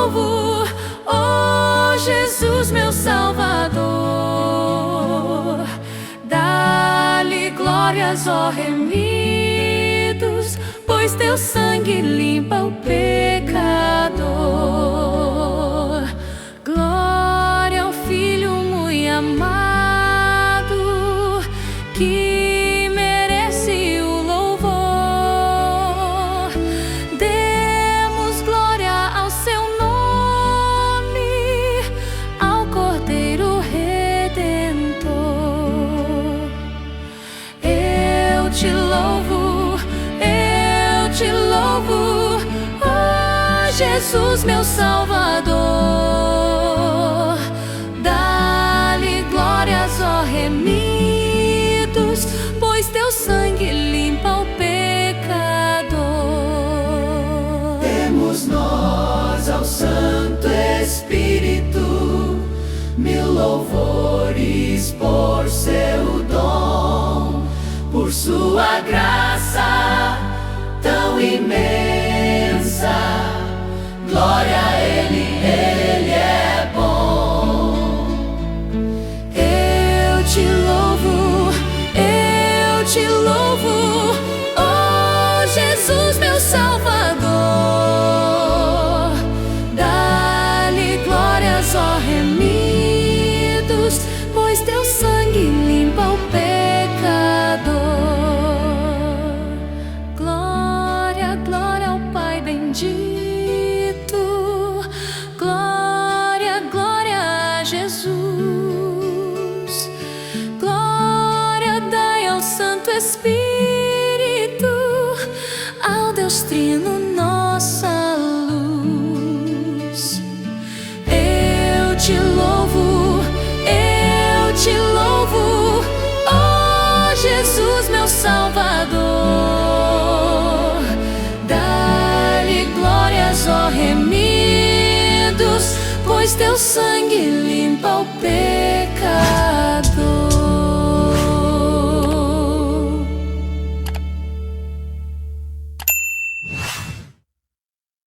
louvo, ó Jesus, meu Salvador. Dá-lhe glórias, ó remidos, pois teu sangue limpa o pecador. Glória ao Filho muito amado, que merece o louvor. Demos glória ao seu nome, ao Cordeiro Redentor. Eu te louvo, ó Jesus, meu Salvador. Dá-lhe glórias, ó remidos, pois teu sangue limpa o pecador. Temos nós ao Santo Espírito, mil louvores por seu dom, por sua graça tão imensa. Glória a Ele, Ele é bom. Eu te louvo, ó Jesus, meu Salvador. Dá-lhe glórias, ó remidos, pois teu sangue limpa o pecador. Glória, glória ao Pai bendito. Glória, glória a Jesus. Glória dai ao Santo Espírito, ao Deus Trino, nossa luz. Eu te louvo, ó Jesus, meu Salvador. Dá-lhe glórias, ó remidos, pois teu sangue limpa o pecado.